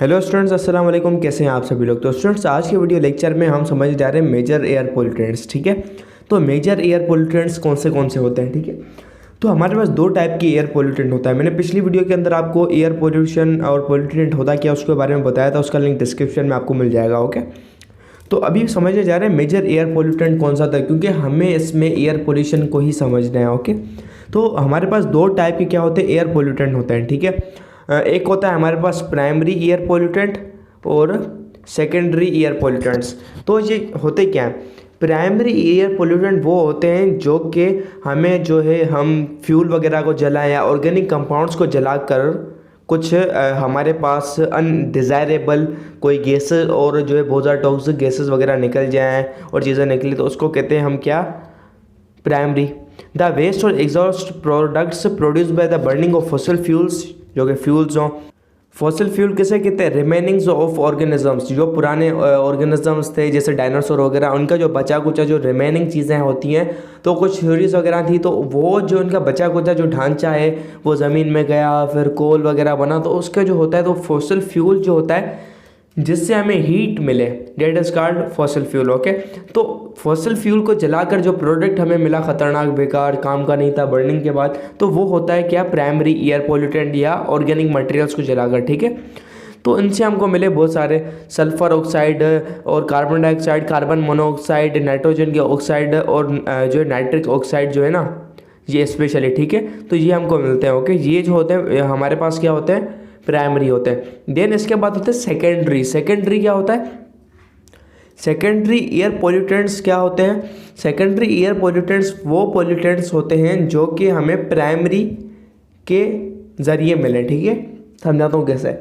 Hello students, अस्सलाम वालेकुम। कैसे हैं आप सभी लोग। तो स्टूडेंट्स, आज के वीडियो लेक्चर में हम समझ जा रहे हैं मेजर एयर पोल्यूटेंट्स। ठीक है, तो मेजर एयर पोल्यूटेंट्स कौन से होते हैं। ठीक है, तो हमारे पास दो टाइप की एयर पोल्यूटेंट होता है। मैंने पिछली वीडियो के अंदर आपको एयर पोल्यूशन और पोल्यूटेंट होता क्या उसके बारे में बताया था, उसका लिंक डिस्क्रिप्शन में आपको मिल जाएगा। ओके, तो अभी समझे जा रहे हैं मेजर एयर पोल्यूटेंट कौन सा था, क्योंकि हमें इसमें एयर पोल्यूशन को ही समझना है। ओके, तो हमारे पास दो टाइप के क्या होते हैं, एयर पोल्यूटेंट होते हैं। ठीक है, एक होता है हमारे पास प्राइमरी एयर पोल्यूटेंट और सेकेंडरी एयर पोल्यूटेंट्स। तो ये होते क्या हैं, प्राइमरी एयर पोल्यूटेंट वो होते हैं जो कि हमें जो है हम फ्यूल वगैरह को जलाएं या ऑर्गेनिक कंपाउंड्स को जलाकर कुछ हमारे पास अनडिज़ायरेबल कोई गैसेस और जो है बहुत ज़्यादा टॉक्सिक गैसेस वगैरह निकल जाएँ और चीज़ें निकली, तो उसको कहते हैं हम क्या, प्राइमरी। द वेस्ट और exhaust products produce by the burning of fossil fuels, जो कि फ्यूल्स हों। फॉसिल फ्यूल किसे कहते हैं, रिमेनिंग्स ऑफ ऑर्गेनिजम्स, जो पुराने ऑर्गेनिजम्स थे जैसे डायनासोर वगैरह, उनका जो बचा कुचा जो रिमेनिंग चीज़ें होती हैं, तो कुछ थ्योरीज वगैरह थी, तो वो जो उनका बचा कुचा जो ढांचा है वो ज़मीन में गया, फिर कोल वगैरह बना, तो उसका जो होता है तो फॉसिल फ्यूल जो होता है जिससे हमें हीट मिले, that is called fossil fuel. Okay, तो फॉसिल फ्यूल को जलाकर जो प्रोडक्ट हमें मिला खतरनाक बेकार काम का नहीं था बर्निंग के बाद, तो वो होता है क्या, प्राइमरी एयर पोल्यूटेंट या ऑर्गेनिक मटेरियल्स को जलाकर। ठीक है, तो इनसे हमको मिले बहुत सारे सल्फर ऑक्साइड और carbon dioxide, carbon monoxide, nitrogen के ऑक्साइड और जो है नाइट्रिक ऑक्साइड जो है ना, ये स्पेशली। ठीक है, तो ये हमको मिलते हैं। ओके, ये जो होते हैं हमारे पास क्या होते हैं, प्राइमरी होते हैं। देन इसके बाद होते हैं सेकेंडरी। सेकेंडरी क्या होता है, सेकेंडरी एयर पोल्यूटेंट्स क्या होते हैं, सेकेंडरी एयर पोल्यूटेंट्स वो पोल्यूटेंट्स होते हैं जो कि हमें प्राइमरी के ज़रिए मिले। ठीक है, समझाता हूँ कैसे।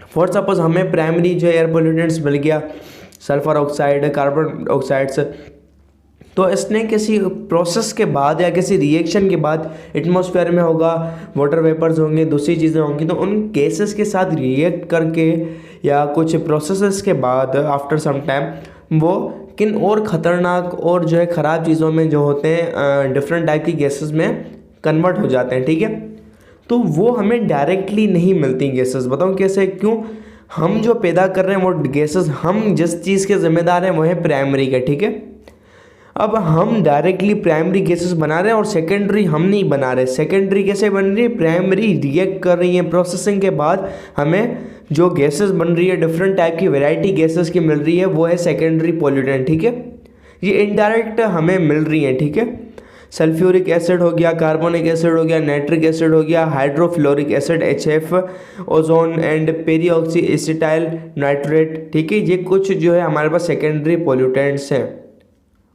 फॉर सपोज हमें प्राइमरी जो एयर पोल्यूटेंट्स मिल गया, सल्फर ऑक्साइड, कार्बन ऑक्साइड्स, तो इसने किसी प्रोसेस के बाद या किसी रिएक्शन के बाद एटमॉस्फेयर में होगा, वाटर वेपर्स होंगे, दूसरी चीज़ें होंगी, तो उन गैसेस के साथ रिएक्ट करके या कुछ प्रोसेसेस के बाद आफ्टर सम टाइम वो किन और ख़तरनाक और जो है ख़राब चीज़ों में जो होते हैं डिफरेंट टाइप की गैसेस में कन्वर्ट हो जाते हैं। ठीक है, तो वो हमें डायरेक्टली नहीं मिलती गैसेस। बताऊँ कैसे, क्यों, हम जो पैदा कर रहे हैं वो गैसेस, हम जिस चीज़ के ज़िम्मेदार हैं वो है प्राइमरी के। ठीक है, अब हम डायरेक्टली प्राइमरी गैसेस बना रहे हैं और सेकेंडरी हम नहीं बना रहे। सेकेंडरी कैसे बन रही है, प्राइमरी रिएक्ट कर रही है, प्रोसेसिंग के बाद हमें जो गैसेस बन रही है डिफरेंट टाइप की वैरायटी गैसेस की मिल रही है, वो है सेकेंडरी पोल्यूटेंट। ठीक है, ये इनडायरेक्ट हमें मिल रही है। ठीक है, सल्फ्यूरिक एसिड हो गया, कार्बोनिक एसिड हो गया, नाइट्रिक एसिड हो गया, hydrofluoric acid HF, ozone and peroxy acetyl nitrate. ठीक है, ये कुछ जो है हमारे पास सेकेंडरी पोल्यूटेंट्स हैं।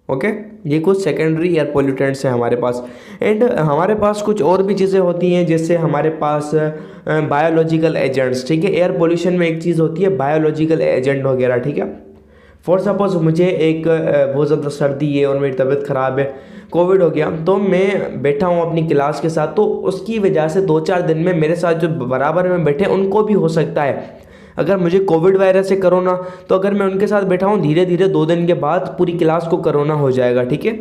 ओके, ये कुछ सेकेंडरी एयर पोल्यूटेंट्स हैं हमारे पास। एंड हमारे पास कुछ और भी चीज़ें होती हैं, जैसे हमारे पास बायोलॉजिकल एजेंट्स। ठीक है, एयर पोल्यूशन में एक चीज़ होती है बायोलॉजिकल एजेंट वगैरह। ठीक है, फॉर सपोज मुझे एक बहुत ज़्यादा सर्दी है और मेरी तबीयत ख़राब है, कोविड हो गया, तो मैं बैठा हूँ अपनी क्लास के साथ, तो उसकी वजह से 2-4 दिन में मेरे साथ जो बराबर में बैठे उनको भी हो सकता है, अगर मुझे कोविड वायरस से कोरोना, तो अगर मैं उनके साथ बैठा हूँ धीरे धीरे 2 दिन के बाद पूरी क्लास को कोरोना हो जाएगा। ठीक है,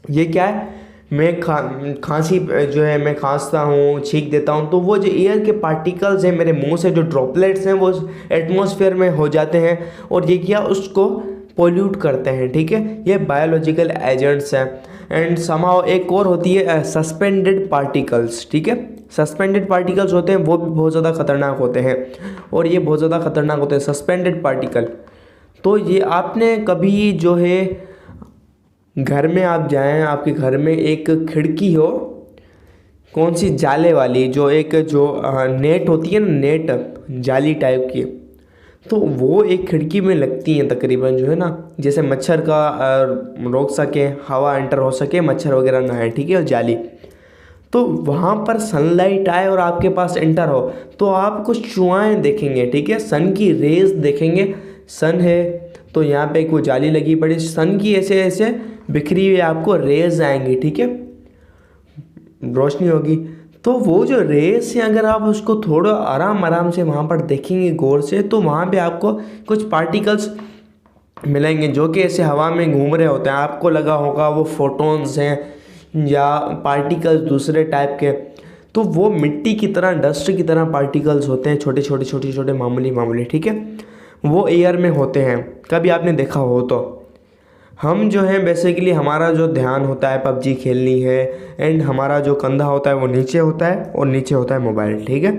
ये क्या है, मैं खांसी जो है, मैं खांसता हूँ, छींक देता हूँ, तो वो जो एयर के पार्टिकल्स हैं मेरे मुंह से, जो ड्रॉपलेट्स हैं वो एटमॉस्फेयर में हो जाते हैं और ये क्या, उसको पोल्यूट करते हैं। ठीक है, ये बायोलॉजिकल एजेंट्स हैं। एंड समाव एक और होती है सस्पेंडेड पार्टिकल्स। ठीक है, सस्पेंडेड पार्टिकल्स होते हैं वो भी बहुत ज़्यादा खतरनाक होते हैं, और ये बहुत ज़्यादा खतरनाक होते हैं सस्पेंडेड पार्टिकल। तो ये आपने कभी जो है घर में आप जाएं, आपके घर में एक खिड़की हो, कौन सी, जाले वाली, जो एक जो नेट होती है ना, नेट जाली टाइप की, तो वो एक खिड़की में लगती हैं तकरीबन, जो है ना, जैसे मच्छर का रोक सके, हवा एंटर हो सके, मच्छर वगैरह ना आए। ठीक है, जाली, तो वहाँ पर सनलाइट आए और आपके पास एंटर हो, तो आप कुछ शुआएँ देखेंगे। ठीक है, सन की रेज देखेंगे, सन है तो यहाँ पे एक वो जाली लगी पड़ी, सन की ऐसे ऐसे बिखरी हुई आपको रेज आएंगी। ठीक है, रोशनी होगी, तो वो जो रेस है अगर आप उसको थोड़ा आराम आराम से वहाँ पर देखेंगे गौर से, तो वहाँ पे आपको कुछ पार्टिकल्स मिलेंगे जो कि ऐसे हवा में घूम रहे होते हैं। आपको लगा होगा वो फोटॉन्स हैं या पार्टिकल्स दूसरे टाइप के, तो वो मिट्टी की तरह, डस्ट की तरह पार्टिकल्स होते हैं, छोटे छोटे छोटे छोटे मामूली, ठीक है, वो एयर में होते हैं। कभी आपने देखा हो तो हम जो है बेसिकली हमारा जो ध्यान होता है पबजी खेलनी है, एंड हमारा जो कंधा होता है वो नीचे होता है और नीचे होता है मोबाइल, ठीक है।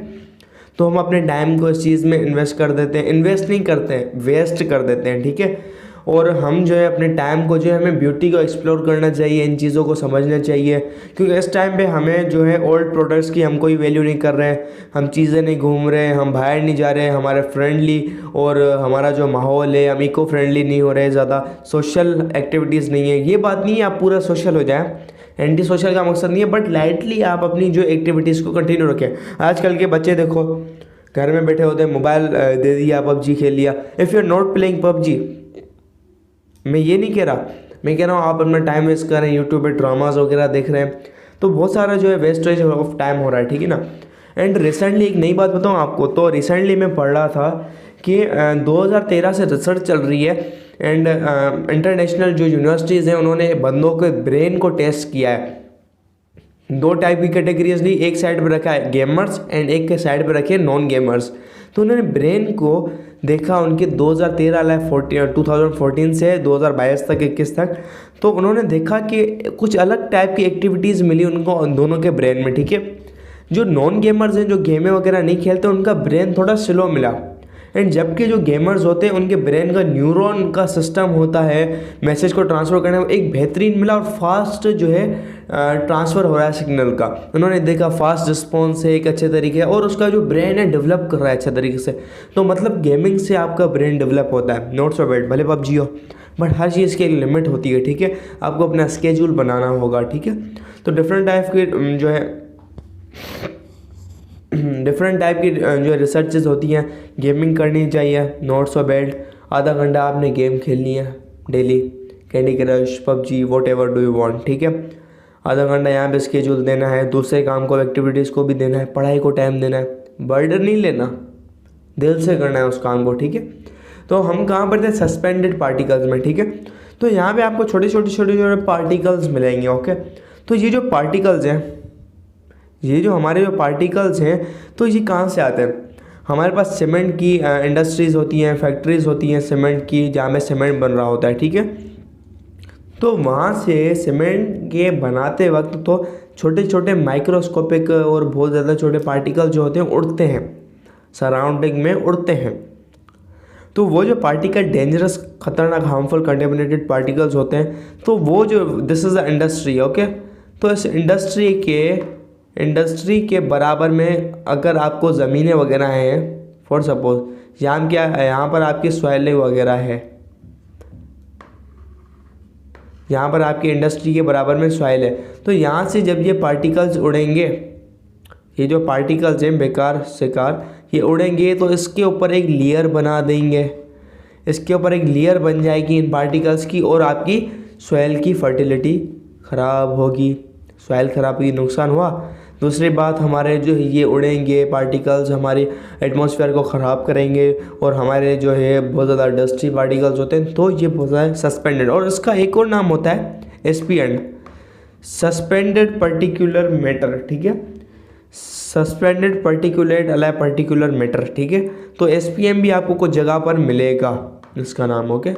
तो हम अपने टाइम को इस चीज़ में इन्वेस्ट कर देते हैं, इन्वेस्ट नहीं करते हैं, वेस्ट कर देते हैं, ठीक है। और हम जो है अपने टाइम को जो है हमें ब्यूटी को एक्सप्लोर करना चाहिए, इन चीज़ों को समझना चाहिए, क्योंकि इस टाइम पे हमें जो है ओल्ड प्रोडक्ट्स की हम कोई वैल्यू नहीं कर रहे हैं, हम चीज़ें नहीं घूम रहे हैं, हम बाहर नहीं जा रहे हैं, हमारे फ्रेंडली और हमारा जो माहौल है हम इको फ्रेंडली नहीं हो रहे, ज़्यादा सोशल एक्टिविटीज़ नहीं है। ये बात नहीं है आप पूरा सोशल हो जाए, एंटी सोशल का मकसद नहीं है, बट लाइटली आप अपनी जो एक्टिविटीज़ को कंटिन्यू रखें। आजकल के बच्चे देखो घर में बैठे होते हैं, मोबाइल दे दिया, पबजी खेल लिया। If you are not playing PUBG, मैं ये नहीं कह रहा, मैं कह रहा हूँ आप अपना टाइम वेस्ट कर रहे हैं, यूट्यूब पे ड्रामास वगैरह देख रहे हैं, तो बहुत सारा जो है वेस्टेज ऑफ टाइम हो रहा है, ठीक है ना। एंड रिसेंटली एक नई बात बताऊँ आपको, तो रिसेंटली मैं पढ़ रहा था कि 2013 से रिसर्च चल रही है, एंड इंटरनेशनल जो यूनिवर्सिटीज़ हैं उन्होंने बंदों के ब्रेन को टेस्ट किया है। 2 टाइप की कैटेगरीज ली, एक साइड पे रखा है गेमर्स एंड एक के साइड पे रखे नॉन गेमर्स। तो उन्होंने ब्रेन को देखा उनके 2014 से 2022 तक, 21 तक। तो उन्होंने देखा कि कुछ अलग टाइप की एक्टिविटीज़ मिली उनको उन दोनों के ब्रेन में, ठीक है। जो नॉन गेमर्स हैं, जो गेमें वगैरह नहीं खेलते, उनका ब्रेन थोड़ा स्लो मिला, एंड जबकि जो गेमर्स होते हैं उनके ब्रेन का न्यूरॉन का सिस्टम होता है मैसेज को ट्रांसफ़र करने में एक बेहतरीन मिला, और फास्ट जो है ट्रांसफ़र हो रहा है सिग्नल का। उन्होंने देखा फास्ट रिस्पॉन्स है एक अच्छे तरीके, और उसका जो ब्रेन है डेवलप कर रहा है अच्छे तरीके से। तो मतलब गेमिंग से आपका ब्रेन डेवलप होता है, नॉट सो बैड, भले पबजी हो, बट हर चीज़ की एक लिमिट होती है, ठीक है। आपको अपना स्केड्यूल बनाना होगा, ठीक है। तो डिफरेंट टाइप की जो रिसर्चेज होती हैं। गेमिंग करनी चाहिए, नॉट सो बैड। आधा घंटा आपने गेम खेलनी है daily, candy crush, PUBG, what ever do you want, ठीक है। आधा घंटा यहाँ पे स्केड्यूल देना है, दूसरे काम को, एक्टिविटीज़ को भी देना है, पढ़ाई को टाइम देना है, बर्डन नहीं लेना, दिल से करना है उस काम को, ठीक है। तो हम कहाँ पर थे, सस्पेंडेड पार्टिकल्स में, ठीक है। तो यहाँ पे आपको छोटे छोटे पार्टिकल्स मिलेंगे, ओके। तो ये जो पार्टिकल्स हैं, ये जो हमारे जो पार्टिकल्स हैं, तो ये कहाँ से आते हैं। हमारे पास सीमेंट की इंडस्ट्रीज़ होती हैं, फैक्ट्रीज़ होती हैं सीमेंट की, जहाँ में सीमेंट बन रहा होता है, ठीक है। तो वहाँ से सीमेंट के बनाते वक्त तो छोटे छोटे माइक्रोस्कोपिक और बहुत ज़्यादा छोटे पार्टिकल जो होते हैं उड़ते हैं, सराउंडिंग में उड़ते हैं। तो वो जो पार्टिकल डेंजरस, खतरनाक, हार्मफुल, कंटेमिनेटेड पार्टिकल्स होते हैं, तो वो जो this is a industry, okay. तो इस इंडस्ट्री के बराबर में अगर आपको ज़मीनें वगैरह हैं, फॉर सपोज यहाँ पर आपकी सॉइल वगैरह है, यहाँ पर आपकी इंडस्ट्री के बराबर में सॉइल है, तो यहाँ से जब ये पार्टिकल्स उड़ेंगे, ये जो पार्टिकल्स हैं बेकार सेकार, ये उड़ेंगे तो इसके ऊपर एक लेयर बना देंगे, इसके ऊपर एक लेयर बन जाएगी इन पार्टिकल्स की, और आपकी सॉइल की फर्टिलिटी ख़राब होगी, सॉइल ख़राब होगी, नुकसान हुआ। दूसरी बात, हमारे जो ये उड़ेंगे पार्टिकल्स हमारी एटमॉस्फेयर को ख़राब करेंगे, और हमारे जो है बहुत ज़्यादा डस्टी पार्टिकल्स होते हैं, तो ये बहुत ज़्यादा सस्पेंडेड। और इसका एक और नाम होता है SPM, सस्पेंडेड पर्टिकुलर मैटर, ठीक है, सस्पेंडेड पर्टिकुलेट अलाइ पर्टिकुलर मैटर, ठीक है। तो SPM भी आपको कुछ जगह पर मिलेगा, इसका नाम, ओके,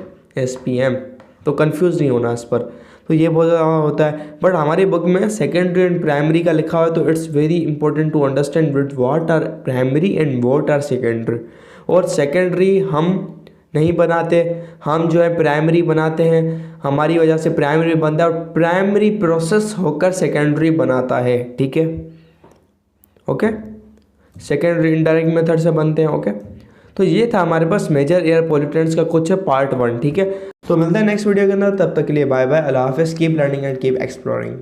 SPM। तो कंफ्यूज नहीं होना इस पर। तो ये बहुत ज़्यादा होता है, बट हमारी बुक में सेकेंडरी एंड प्राइमरी का लिखा हुआ है, तो it's very important to understand with what are primary and what are secondary. और सेकेंडरी हम नहीं बनाते, हम जो है प्राइमरी बनाते हैं, हमारी वजह से प्राइमरी बनता है, और प्राइमरी प्रोसेस होकर सेकेंडरी बनाता है, ठीक है, ओके। सेकेंडरी इनडायरेक्ट मेथड से बनते हैं, ओके। तो ये था हमारे पास मेजर एयर पॉल्यूटेंट्स का कुछ पार्ट 1, ठीक है। तो मिलता है नेक्स्ट वीडियो के अंदर, तब तक के लिए बाय बाय, अल्लाह हाफिज़, keep learning and keep exploring.